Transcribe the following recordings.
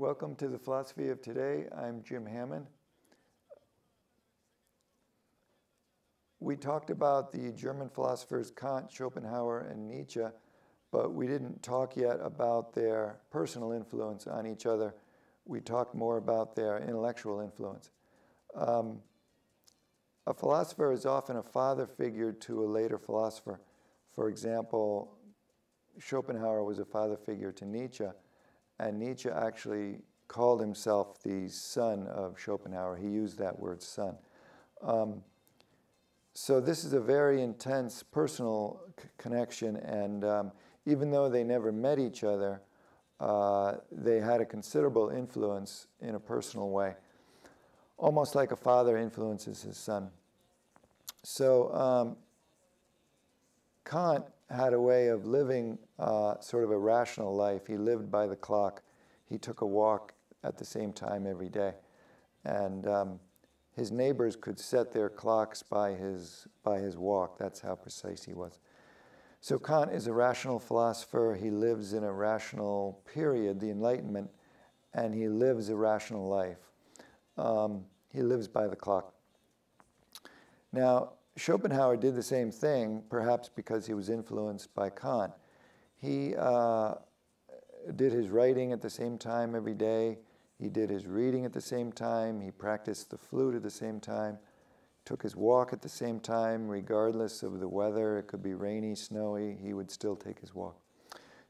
Welcome to the Philosophy of Today. I'm Jim Hammond. We talked about the German philosophers Kant, Schopenhauer, and Nietzsche, but we didn't talk yet about their personal influence on each other. We talked more about their intellectual influence. A philosopher is often a father figure to a later philosopher. For example, Schopenhauer was a father figure to Nietzsche, and Nietzsche actually called himself the son of Schopenhauer. He used that word son. So this is a very intense personal connection, and even though they never met each other, they had a considerable influence in a personal way, almost like a father influences his son. So Kant had a way of living sort of a rational life. He lived by the clock. He took a walk at the same time every day. And his neighbors could set their clocks by his walk. That's how precise he was. So Kant is a rational philosopher. He lives in a rational period, the Enlightenment, and he lives a rational life. He lives by the clock. Now, Schopenhauer did the same thing, perhaps because he was influenced by Kant. He did his writing at the same time every day. He did his reading at the same time. He practiced the flute at the same time. Took his walk at the same time, regardless of the weather. It could be rainy, snowy. He would still take his walk.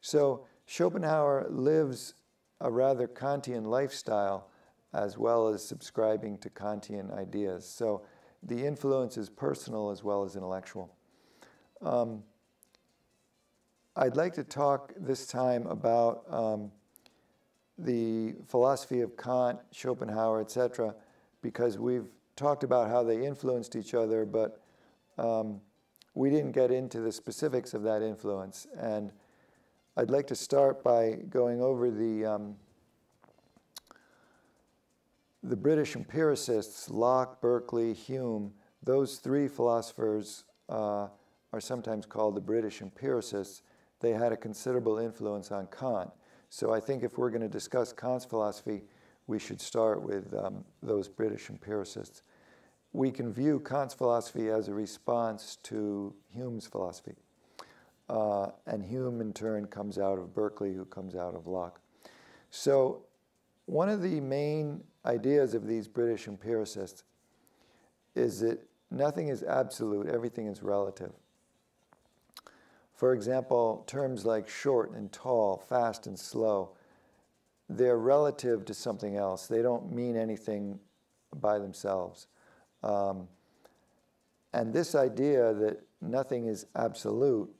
So Schopenhauer lives a rather Kantian lifestyle as well as subscribing to Kantian ideas. So the influence is personal as well as intellectual. I'd like to talk this time about the philosophy of Kant, Schopenhauer, etc., because we've talked about how they influenced each other, but we didn't get into the specifics of that influence. And I'd like to start by going over the British empiricists, Locke, Berkeley, Hume. Those three philosophers are sometimes called the British empiricists. They had a considerable influence on Kant. So I think if we're going to discuss Kant's philosophy, we should start with those British empiricists. We can view Kant's philosophy as a response to Hume's philosophy. And Hume, in turn, comes out of Berkeley, who comes out of Locke. So one of the main ideas of these British empiricists is that nothing is absolute, everything is relative. For example, terms like short and tall, fast and slow, they're relative to something else. They don't mean anything by themselves. And this idea that nothing is absolute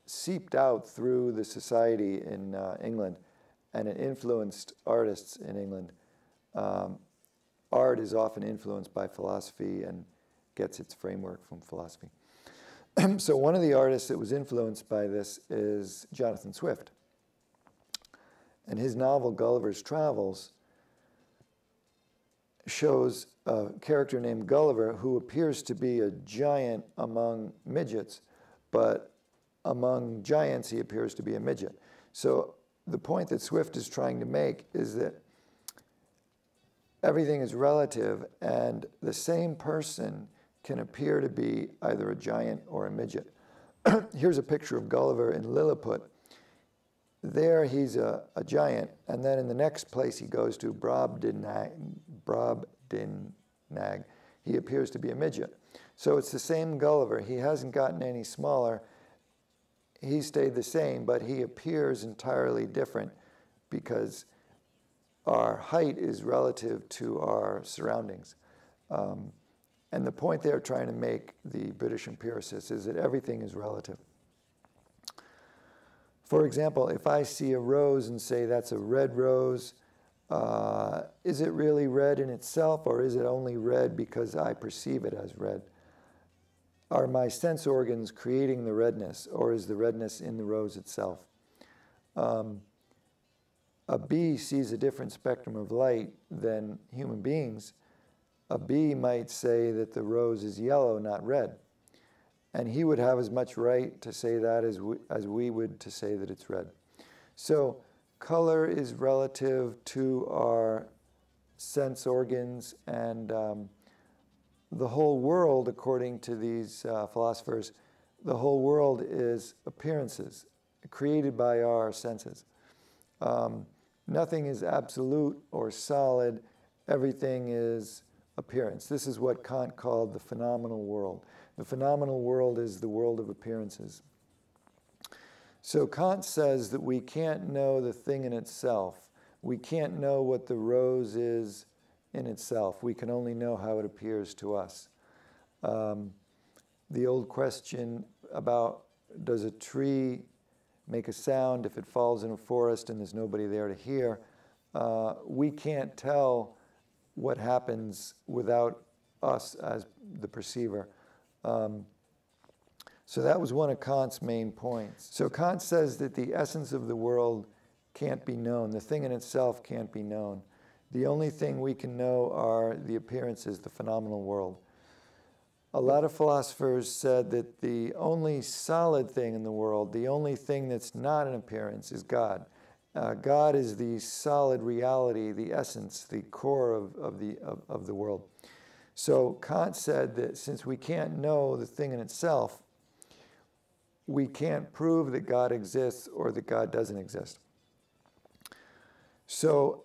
seeped out through the society in England, and it influenced artists in England. Art is often influenced by philosophy and gets its framework from philosophy. So one of the artists that was influenced by this is Jonathan Swift. And his novel Gulliver's Travels shows a character named Gulliver who appears to be a giant among midgets, but among giants he appears to be a midget. So the point that Swift is trying to make is that everything is relative, and the same person can appear to be either a giant or a midget. Here's a picture of Gulliver in Lilliput. There he's a giant, and then in the next place he goes to, Brobdingnag, he appears to be a midget. So it's the same Gulliver. He hasn't gotten any smaller. He stayed the same, but he appears entirely different because our height is relative to our surroundings. And the point they're trying to make, the British empiricists, is that everything is relative. For example, if I see a rose and say that's a red rose, is it really red in itself, or is it only red because I perceive it as red? Are my sense organs creating the redness, or is the redness in the rose itself? A bee sees a different spectrum of light than human beings. A bee might say that the rose is yellow, not red. And he would have as much right to say that as we would to say that it's red. So color is relative to our sense organs, and the whole world, according to these philosophers, the whole world is appearances created by our senses. Nothing is absolute or solid. Everything is appearance. This is what Kant called the phenomenal world. The phenomenal world is the world of appearances. So Kant says that we can't know the thing in itself. We can't know what the rose is in itself. We can only know how it appears to us. The old question about, does a tree make a sound if it falls in a forest and there's nobody there to hear? We can't tell what happens without us as the perceiver. So that was one of Kant's main points. So Kant says that the essence of the world can't be known. The thing in itself can't be known. The only thing we can know are the appearances, the phenomenal world. A lot of philosophers said that the only solid thing in the world, the only thing that's not an appearance, is God. God is the solid reality, the essence, the core of the world. So Kant said that since we can't know the thing in itself, we can't prove that God exists or that God doesn't exist. So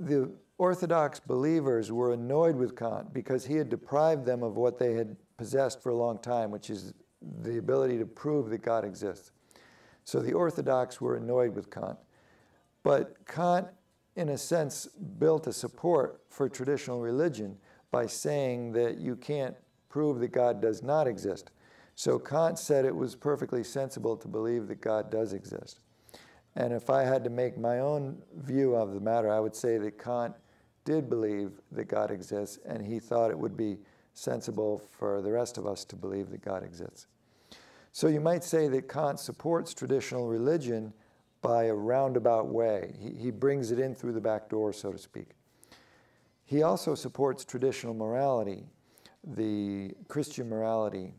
the Orthodox believers were annoyed with Kant because he had deprived them of what they had possessed for a long time, which is the ability to prove that God exists. So the Orthodox were annoyed with Kant. But Kant, in a sense, built a support for traditional religion by saying that you can't prove that God does not exist. So Kant said it was perfectly sensible to believe that God does exist. And if I had to make my own view of the matter, I would say that Kant did believe that God exists, and he thought it would be sensible for the rest of us to believe that God exists. So you might say that Kant supports traditional religion by a roundabout way. He brings it in through the back door, so to speak. He also supports traditional morality, the Christian morality.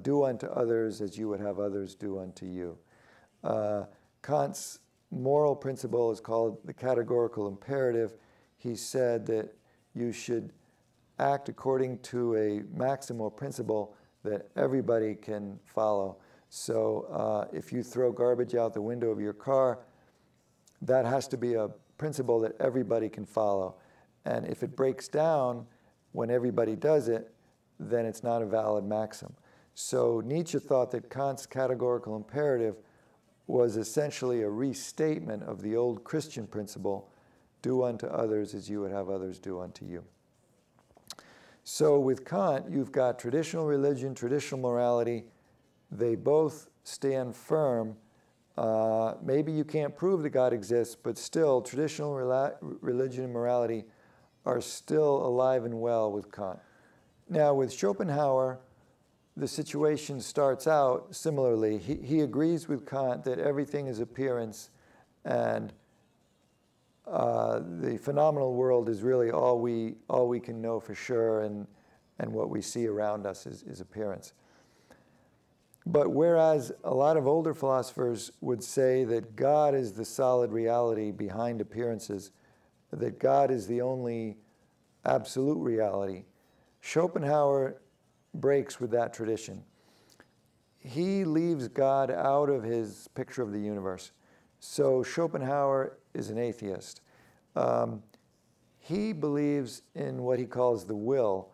Do unto others as you would have others do unto you. Kant's moral principle is called the categorical imperative. He said that you should act according to a maxim or principle that everybody can follow. So if you throw garbage out the window of your car, that has to be a principle that everybody can follow. And if it breaks down when everybody does it, then it's not a valid maxim. So Nietzsche thought that Kant's categorical imperative was essentially a restatement of the old Christian principle, do unto others as you would have others do unto you. So with Kant, you've got traditional religion, traditional morality. They both stand firm. Maybe you can't prove that God exists, but still traditional religion and morality are still alive and well with Kant. Now with Schopenhauer, the situation starts out similarly. He agrees with Kant that everything is appearance, and the phenomenal world is really all we can know for sure, and what we see around us is appearance. But whereas a lot of older philosophers would say that God is the solid reality behind appearances, that God is the only absolute reality, Schopenhauer breaks with that tradition. He leaves God out of his picture of the universe. So Schopenhauer is an atheist. He believes in what he calls the will.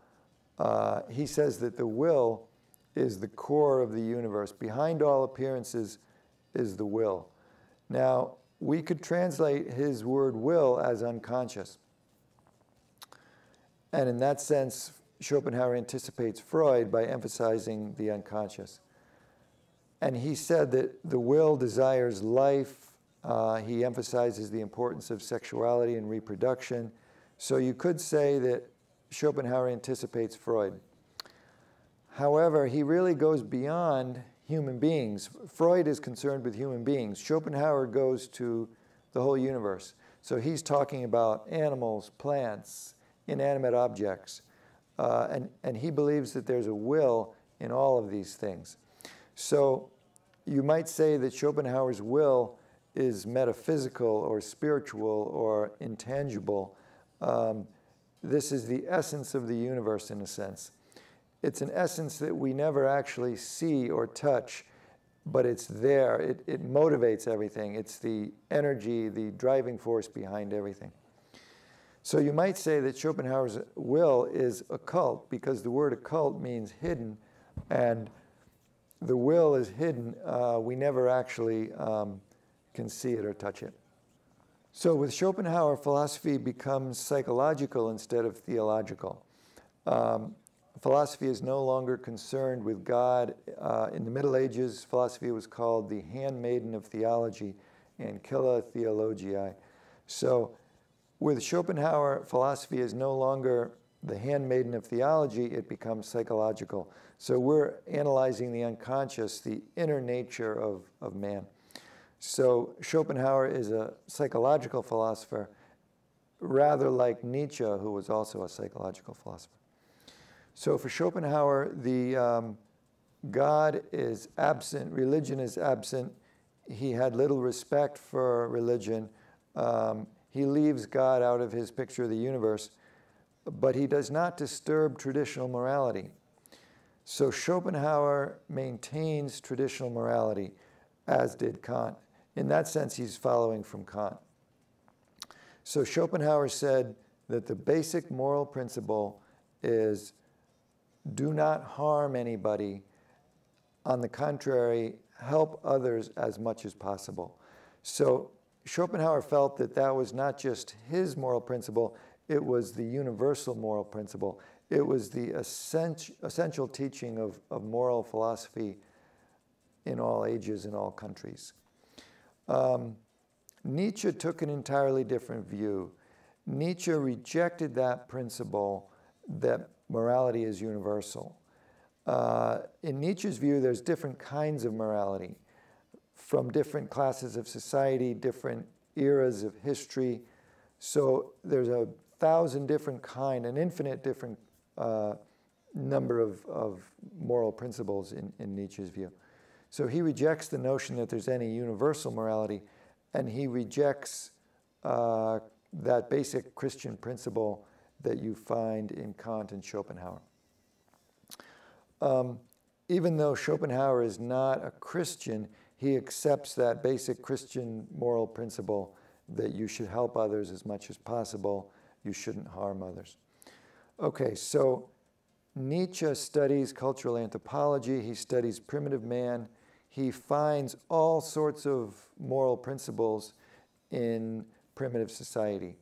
He says that the will is the core of the universe. Behind all appearances is the will. Now, we could translate his word will as unconscious. And in that sense, Schopenhauer anticipates Freud by emphasizing the unconscious. And he said that the will desires life. He emphasizes the importance of sexuality and reproduction. So you could say that Schopenhauer anticipates Freud. However, he really goes beyond human beings. Freud is concerned with human beings. Schopenhauer goes to the whole universe. So he's talking about animals, plants, inanimate objects. And he believes that there's a will in all of these things. So you might say that Schopenhauer's will is metaphysical or spiritual or intangible. This is the essence of the universe in a sense. It's an essence that we never actually see or touch, but it's there. It motivates everything. It's the energy, the driving force behind everything. So you might say that Schopenhauer's will is occult because the word occult means hidden, and the will is hidden. We never actually can see it or touch it. So with Schopenhauer, philosophy becomes psychological instead of theological. Philosophy is no longer concerned with God. In the Middle Ages, philosophy was called the handmaiden of theology, ancilla theologiae. So with Schopenhauer, philosophy is no longer the handmaiden of theology, it becomes psychological. So we're analyzing the unconscious, the inner nature of man. So Schopenhauer is a psychological philosopher, rather like Nietzsche, who was also a psychological philosopher. So for Schopenhauer, the God is absent, religion is absent. He had little respect for religion. He leaves God out of his picture of the universe, but he does not disturb traditional morality. So Schopenhauer maintains traditional morality, as did Kant. In that sense, he's following from Kant. So Schopenhauer said that the basic moral principle is do not harm anybody. On the contrary, help others as much as possible. So Schopenhauer felt that that was not just his moral principle, it was the universal moral principle. It was the essential teaching of moral philosophy in all ages, in all countries. Nietzsche took an entirely different view. Nietzsche rejected that principle that morality is universal. In Nietzsche's view, there's different kinds of morality from different classes of society, different eras of history. So there's 1,000 different kind, an infinite different number of moral principles in Nietzsche's view. So he rejects the notion that there's any universal morality, and he rejects that basic Christian principle that you find in Kant and Schopenhauer. Even though Schopenhauer is not a Christian, he accepts that basic Christian moral principle that you should help others as much as possible, you shouldn't harm others. Okay, so Nietzsche studies cultural anthropology, he studies primitive man, he finds all sorts of moral principles in primitive society.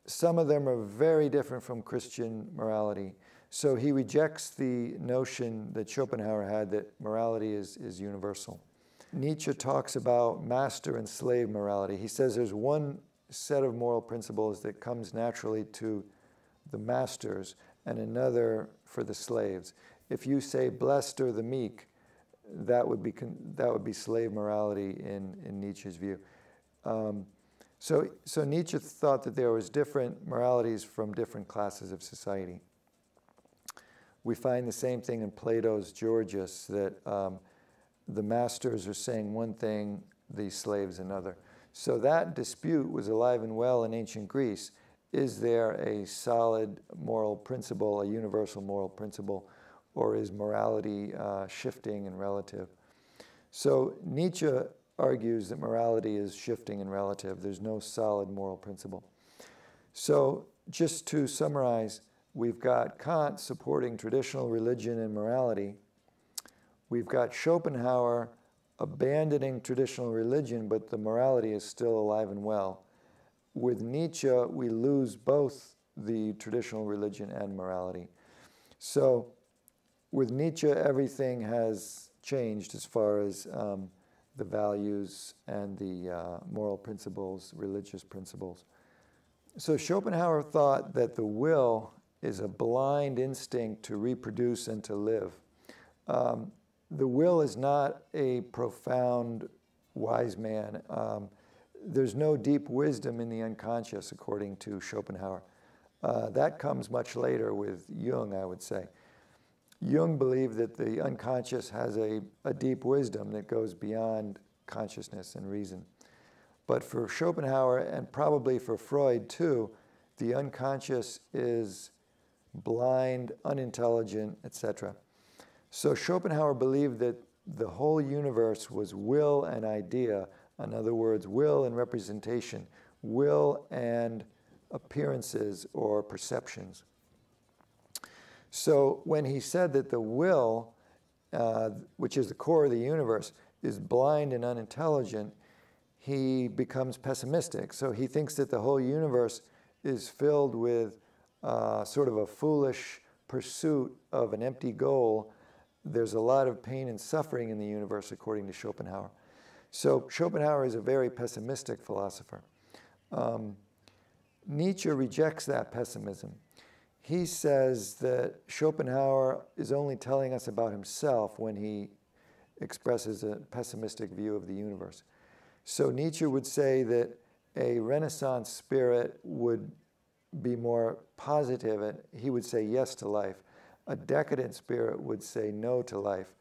Some of them are very different from Christian morality. So he rejects the notion that Schopenhauer had that morality is universal. Nietzsche talks about master and slave morality. He says there's one set of moral principles that comes naturally to the masters and another for the slaves. If you say blessed are the meek, that would be slave morality in Nietzsche's view. So Nietzsche thought that there was different moralities from different classes of society. We find the same thing in Plato's Georgius, that the masters are saying one thing, the slaves another. So that dispute was alive and well in ancient Greece. Is there a solid moral principle, a universal moral principle, or is morality shifting and relative? So Nietzsche argues that morality is shifting and relative. There's no solid moral principle. So just to summarize, we've got Kant supporting traditional religion and morality. We've got Schopenhauer abandoning traditional religion, but the morality is still alive and well. With Nietzsche, we lose both the traditional religion and morality. So with Nietzsche, everything has changed as far as the values and the moral principles, religious principles. So Schopenhauer thought that the will is a blind instinct to reproduce and to live. The will is not a profound wise man. There's no deep wisdom in the unconscious, according to Schopenhauer. That comes much later with Jung, I would say. Jung believed that the unconscious has a deep wisdom that goes beyond consciousness and reason. But for Schopenhauer, and probably for Freud too, the unconscious is blind, unintelligent, etc. So Schopenhauer believed that the whole universe was will and idea. In other words, will and representation, will and appearances or perceptions. So when he said that the will, which is the core of the universe, is blind and unintelligent, he becomes pessimistic. So he thinks that the whole universe is filled with sort of a foolish pursuit of an empty goal. There's a lot of pain and suffering in the universe, according to Schopenhauer. So Schopenhauer is a very pessimistic philosopher. Nietzsche rejects that pessimism. He says that Schopenhauer is only telling us about himself when he expresses a pessimistic view of the universe. So Nietzsche would say that a Renaissance spirit would be more positive, and he would say yes to life. A decadent spirit would say no to life.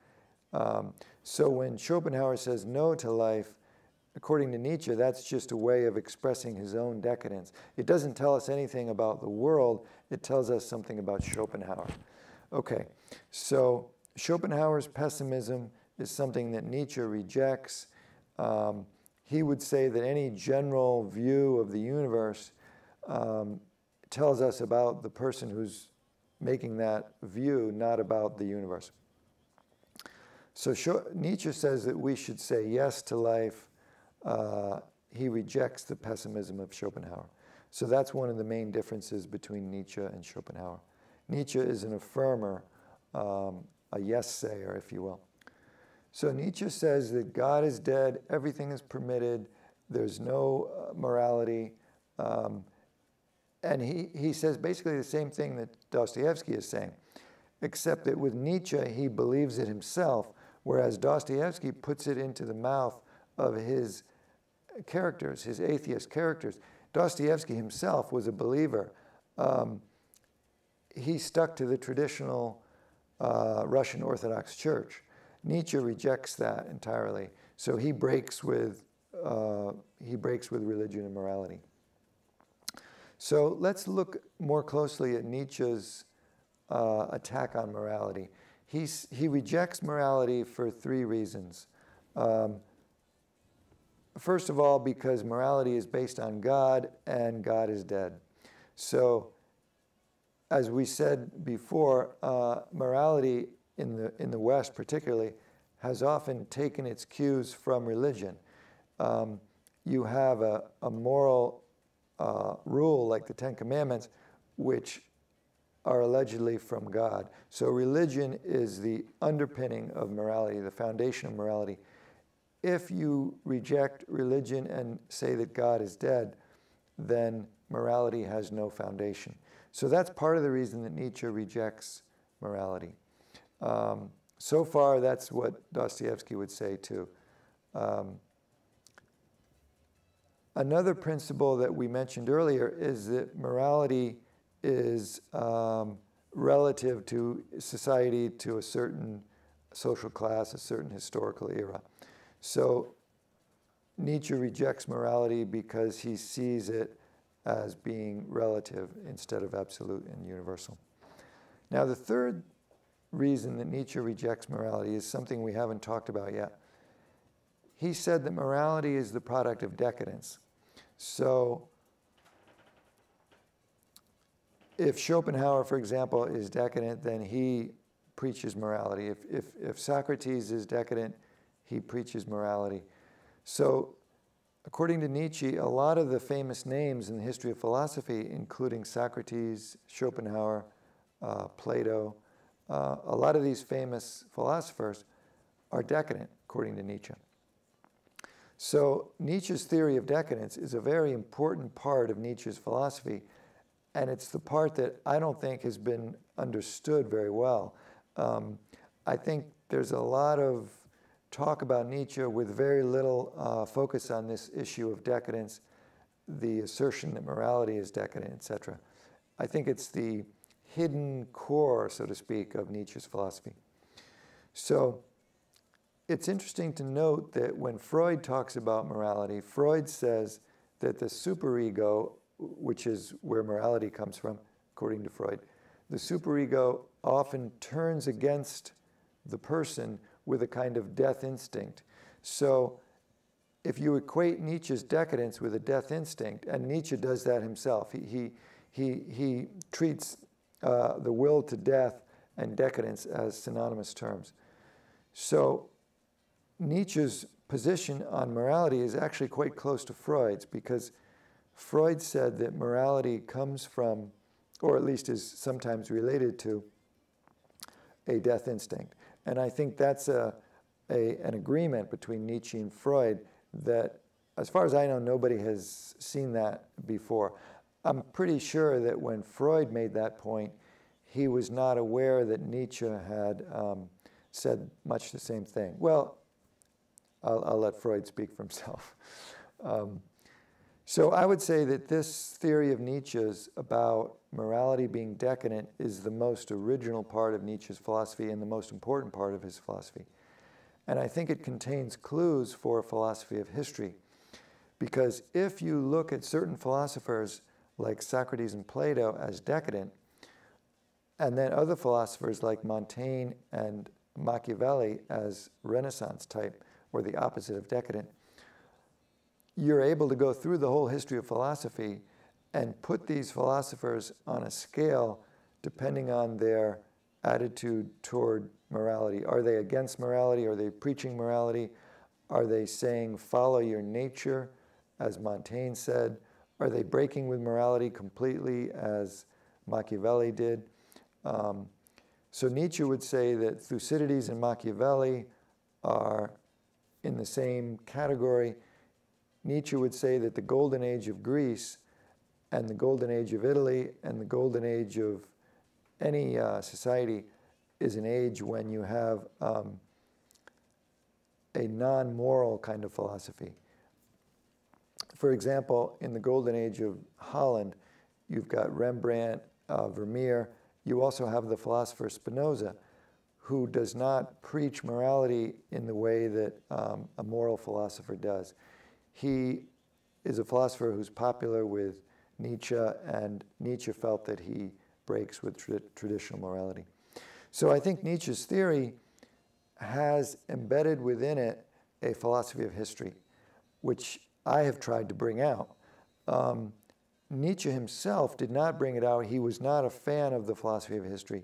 So when Schopenhauer says no to life, according to Nietzsche, that's just a way of expressing his own decadence. It doesn't tell us anything about the world, it tells us something about Schopenhauer. Okay, so Schopenhauer's pessimism is something that Nietzsche rejects. He would say that any general view of the universe tells us about the person who's making that view, not about the universe. So Nietzsche says that we should say yes to life. He rejects the pessimism of Schopenhauer. So that's one of the main differences between Nietzsche and Schopenhauer. Nietzsche is an affirmer, a yes-sayer, if you will. So Nietzsche says that God is dead, everything is permitted, there's no morality, and he says basically the same thing that Dostoevsky is saying, except that with Nietzsche, he believes it himself, whereas Dostoevsky puts it into the mouth of his characters, his atheist characters. Dostoevsky himself was a believer. He stuck to the traditional Russian Orthodox Church. Nietzsche rejects that entirely. So he breaks with religion and morality. So let's look more closely at Nietzsche's attack on morality. He rejects morality for three reasons. First of all, because morality is based on God and God is dead. So as we said before, morality in the West particularly has often taken its cues from religion. You have a moral rule like the Ten Commandments, which are allegedly from God. So religion is the underpinning of morality, the foundation of morality. If you reject religion and say that God is dead, then morality has no foundation. So that's part of the reason that Nietzsche rejects morality. So far, that's what Dostoevsky would say too. Another principle that we mentioned earlier is that morality is relative to society, to a certain social class, a certain historical era. So Nietzsche rejects morality because he sees it as being relative instead of absolute and universal. Now, the third reason that Nietzsche rejects morality is something we haven't talked about yet. He said that morality is the product of decadence. So if Schopenhauer, for example, is decadent, then he preaches morality. If Socrates is decadent, he preaches morality. So according to Nietzsche, a lot of the famous names in the history of philosophy, including Socrates, Schopenhauer, Plato, a lot of these famous philosophers are decadent, according to Nietzsche. So Nietzsche's theory of decadence is a very important part of Nietzsche's philosophy, and it's the part that I don't think has been understood very well. I think there's a lot of talk about Nietzsche with very little focus on this issue of decadence, the assertion that morality is decadent, etc. I think it's the hidden core, so to speak, of Nietzsche's philosophy. So it's interesting to note that when Freud talks about morality, Freud says that the superego, which is where morality comes from, according to Freud, the superego often turns against the person with a kind of death instinct. So if you equate Nietzsche's decadence with a death instinct, and Nietzsche does that himself, he treats the will to death and decadence as synonymous terms. So Nietzsche's position on morality is actually quite close to Freud's, because Freud said that morality comes from, or at least is sometimes related to, a death instinct. And I think that's an agreement between Nietzsche and Freud that, as far as I know, nobody has seen that before. I'm pretty sure that when Freud made that point, he was not aware that Nietzsche had said much the same thing. Well, I'll let Freud speak for himself. So I would say that this theory of Nietzsche's about morality being decadent is the most original part of Nietzsche's philosophy and the most important part of his philosophy. And I think it contains clues for a philosophy of history. Because if you look at certain philosophers like Socrates and Plato as decadent, and then other philosophers like Montaigne and Machiavelli as Renaissance type, or the opposite of decadent, you're able to go through the whole history of philosophy and put these philosophers on a scale depending on their attitude toward morality. Are they against morality? Are they preaching morality? Are they saying follow your nature, as Montaigne said? Are they breaking with morality completely, as Machiavelli did? So Nietzsche would say that Thucydides and Machiavelli are in the same category. Nietzsche would say that the golden age of Greece and the golden age of Italy and the golden age of any society is an age when you have a non-moral kind of philosophy. For example, in the golden age of Holland, you've got Rembrandt, Vermeer. You also have the philosopher Spinoza, who does not preach morality in the way that a moral philosopher does. He is a philosopher who's popular with Nietzsche, and Nietzsche felt that he breaks with traditional morality. So I think Nietzsche's theory has embedded within it a philosophy of history, which I have tried to bring out. Nietzsche himself did not bring it out. He was not a fan of the philosophy of history.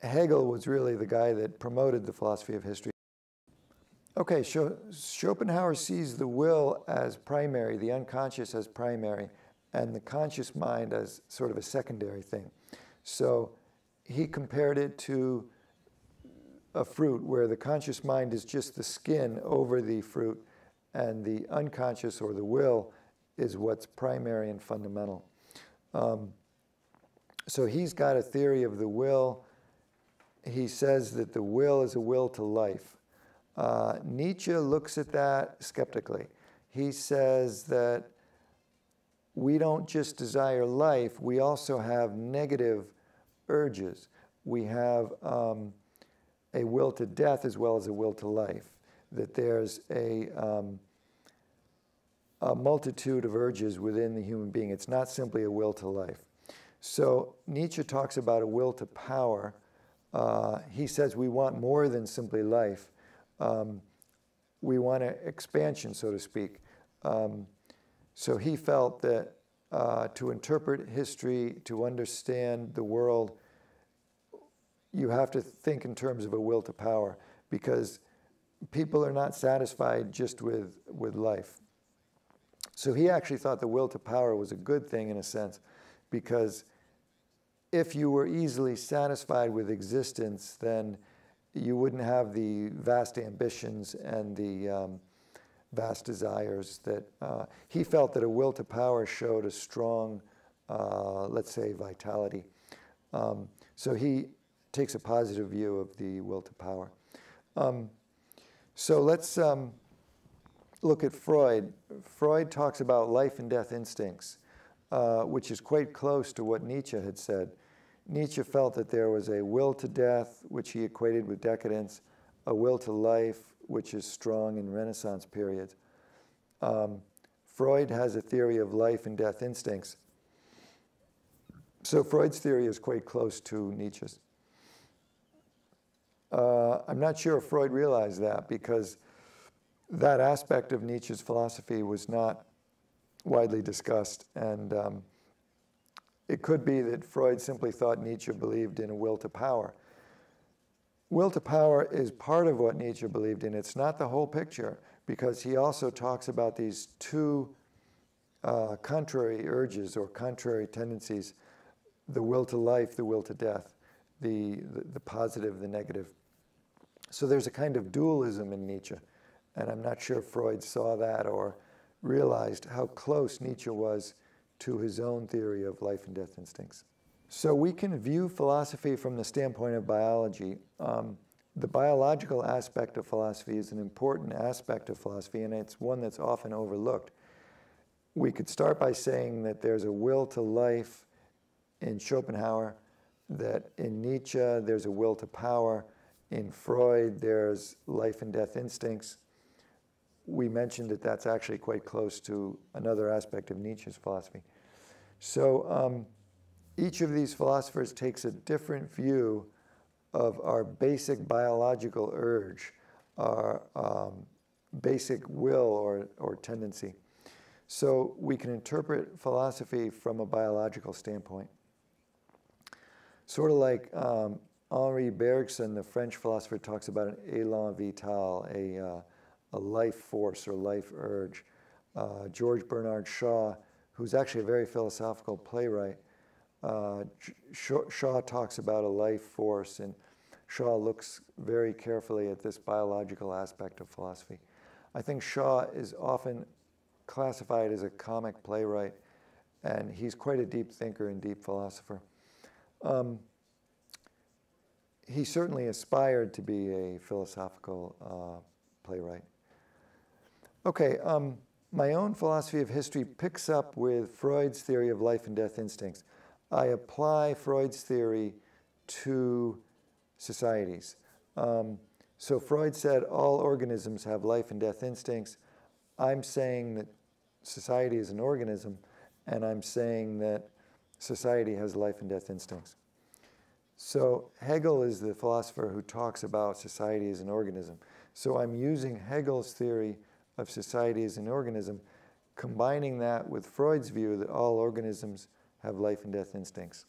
Hegel was really the guy that promoted the philosophy of history. Okay, Schopenhauer sees the will as primary, the unconscious as primary, and the conscious mind as sort of a secondary thing. So he compared it to a fruit where the conscious mind is just the skin over the fruit, and the unconscious, or the will, is what's primary and fundamental. So he's got a theory of the will. He says that the will is a will to life. Nietzsche looks at that skeptically. He says that we don't just desire life, we also have negative urges. We have a will to death as well as a will to life, that there's a multitude of urges within the human being. It's not simply a will to life. So Nietzsche talks about a will to power. He says we want more than simply life. We want an expansion, so to speak. So he felt that to interpret history, to understand the world, you have to think in terms of a will to power, because people are not satisfied just with life. So he actually thought the will to power was a good thing in a sense, because if you were easily satisfied with existence, then you wouldn't have the vast ambitions and the vast desires that he felt that a will to power showed a strong, let's say, vitality. So he takes a positive view of the will to power. So let's look at Freud. Freud talks about life and death instincts, which is quite close to what Nietzsche had said. Nietzsche felt that there was a will to death, which he equated with decadence, a will to life, which is strong in Renaissance periods. Freud has a theory of life and death instincts. So Freud's theory is quite close to Nietzsche's. I'm not sure if Freud realized that, because that aspect of Nietzsche's philosophy was not widely discussed, and it could be that Freud simply thought Nietzsche believed in a will to power. Will to power is part of what Nietzsche believed in. It's not the whole picture, because he also talks about these two contrary urges or contrary tendencies: the will to life, the will to death, the positive, the negative. So there's a kind of dualism in Nietzsche, and I'm not sure Freud saw that or realized how close Nietzsche was to his own theory of life and death instincts. So we can view philosophy from the standpoint of biology. The biological aspect of philosophy is an important aspect of philosophy, and it's one that's often overlooked. We could start by saying that there's a will to life in Schopenhauer, that in Nietzsche there's a will to power, in Freud there's life and death instincts. We mentioned that that's actually quite close to another aspect of Nietzsche's philosophy. So each of these philosophers takes a different view of our basic biological urge, our basic will or tendency. So we can interpret philosophy from a biological standpoint. Sort of like Henri Bergson, the French philosopher, talks about an élan vital, a life force or life urge. George Bernard Shaw, who's actually a very philosophical playwright, Shaw talks about a life force, and Shaw looks very carefully at this biological aspect of philosophy. I think Shaw is often classified as a comic playwright, and he's quite a deep thinker and deep philosopher. He certainly aspired to be a philosophical playwright. Okay, my own philosophy of history picks up with Freud's theory of life and death instincts. I apply Freud's theory to societies. So Freud said all organisms have life and death instincts. I'm saying that society is an organism, and I'm saying that society has life and death instincts. So Hegel is the philosopher who talks about society as an organism. So I'm using Hegel's theory of society as an organism, combining that with Freud's view that all organisms have life and death instincts.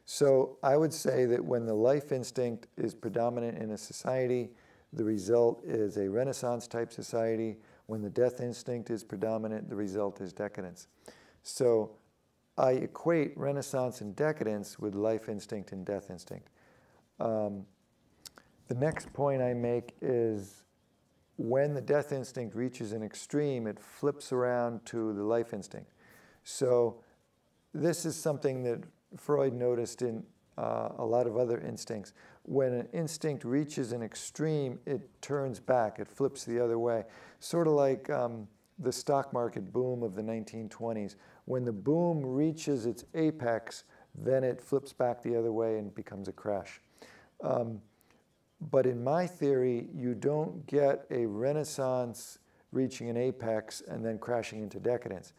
So I would say that when the life instinct is predominant in a society, the result is a Renaissance type society. When the death instinct is predominant, the result is decadence. So I equate Renaissance and decadence with life instinct and death instinct. The next point I make is when the death instinct reaches an extreme, it flips around to the life instinct. So this is something that Freud noticed in a lot of other instincts. When an instinct reaches an extreme, it turns back, it flips the other way. Sort of like the stock market boom of the 1920s. When the boom reaches its apex, then it flips back the other way and becomes a crash. But in my theory, you don't get a Renaissance reaching an apex and then crashing into decadence.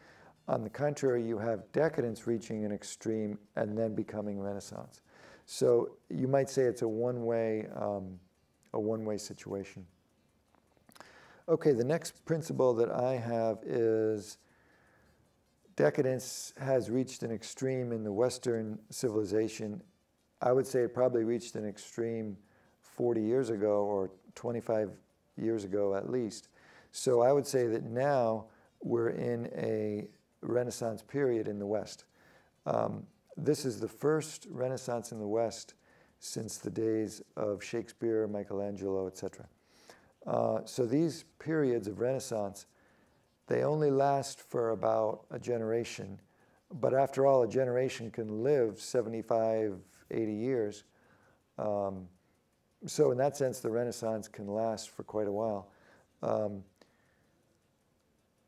On the contrary, you have decadence reaching an extreme and then becoming Renaissance. So you might say it's a one-way situation. Okay, the next principle that I have is decadence has reached an extreme in the Western civilization. I would say it probably reached an extreme 40 years ago or 25 years ago at least. So I would say that now we're in a Renaissance period in the West. This is the first Renaissance in the West since the days of Shakespeare, Michelangelo, etc. So these periods of Renaissance, they only last for about a generation. But after all, a generation can live 75, 80 years. So in that sense, the Renaissance can last for quite a while.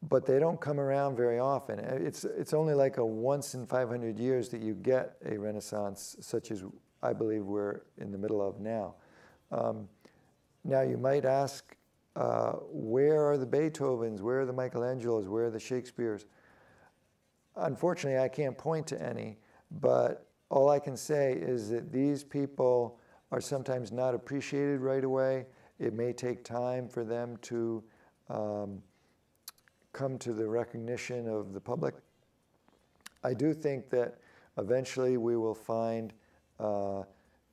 But they don't come around very often. It's only like a once in 500 years that you get a Renaissance, such as I believe we're in the middle of now. Now you might ask, where are the Beethovens? Where are the Michelangelos? Where are the Shakespeares? Unfortunately, I can't point to any, but all I can say is that these people are sometimes not appreciated right away. It may take time for them to come to the recognition of the public. I do think that eventually we will find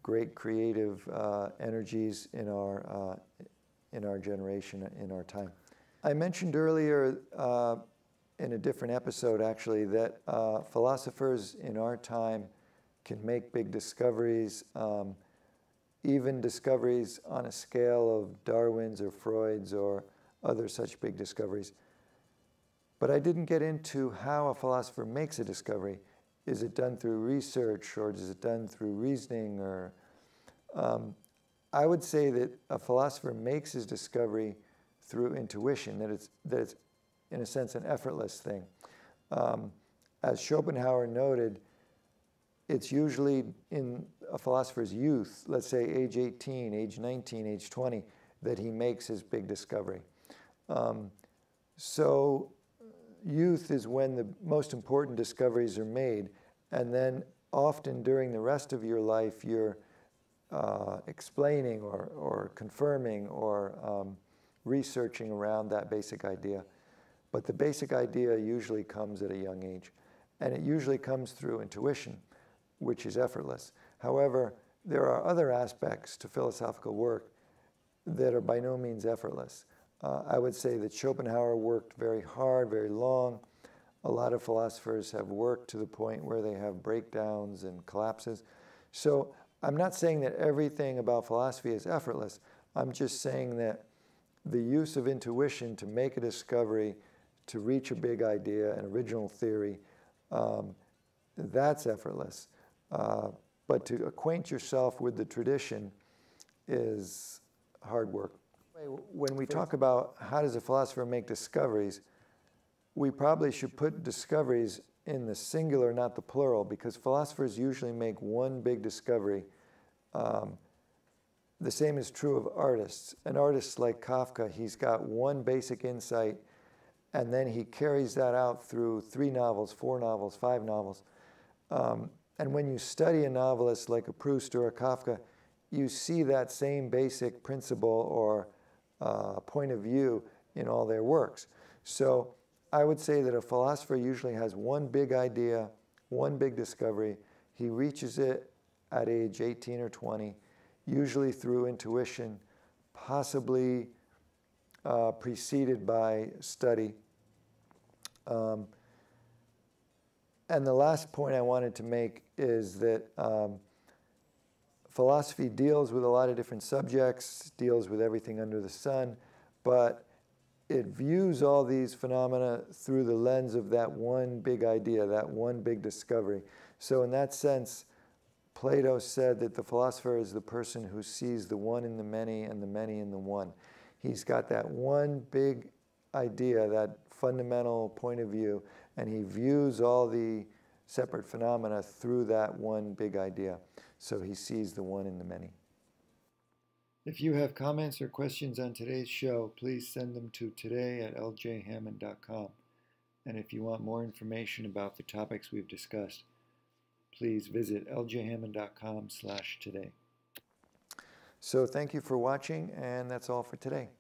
great creative energies in our generation, in our time. I mentioned earlier in a different episode, actually, that philosophers in our time can make big discoveries, even discoveries on a scale of Darwin's or Freud's or other such big discoveries. But I didn't get into how a philosopher makes a discovery. Is it done through research, or is it done through reasoning? Or I would say that a philosopher makes his discovery through intuition, that it's in a sense an effortless thing. As Schopenhauer noted, it's usually in a philosopher's youth, let's say age 18, age 19, age 20, that he makes his big discovery. So youth is when the most important discoveries are made, and then often during the rest of your life you're explaining or confirming or researching around that basic idea. But the basic idea usually comes at a young age, and it usually comes through intuition, which is effortless. However, there are other aspects to philosophical work that are by no means effortless. I would say that Schopenhauer worked very hard, very long. A lot of philosophers have worked to the point where they have breakdowns and collapses. So I'm not saying that everything about philosophy is effortless. I'm just saying that the use of intuition to make a discovery, to reach a big idea, an original theory, that's effortless. But to acquaint yourself with the tradition is hard work. When we talk about how does a philosopher make discoveries, we probably should put discoveries in the singular, not the plural, because philosophers usually make one big discovery. The same is true of artists. An artist like Kafka, he's got one basic insight, and then he carries that out through 3 novels, 4 novels, 5 novels. And when you study a novelist like a Proust or a Kafka, you see that same basic principle or point of view in all their works. So I would say that a philosopher usually has one big idea, one big discovery. He reaches it at age 18 or 20, usually through intuition, possibly preceded by study. And the last point I wanted to make is that philosophy deals with a lot of different subjects, deals with everything under the sun, but it views all these phenomena through the lens of that one big idea, that one big discovery. So in that sense, Plato said that the philosopher is the person who sees the one in the many and the many in the one. He's got that one big idea, that fundamental point of view, and he views all the separate phenomena through that one big idea. So he sees the one in the many. If you have comments or questions on today's show, please send them to today@ljhammond.com. And if you want more information about the topics we've discussed, please visit ljhammond.com/today. So thank you for watching, and that's all for today.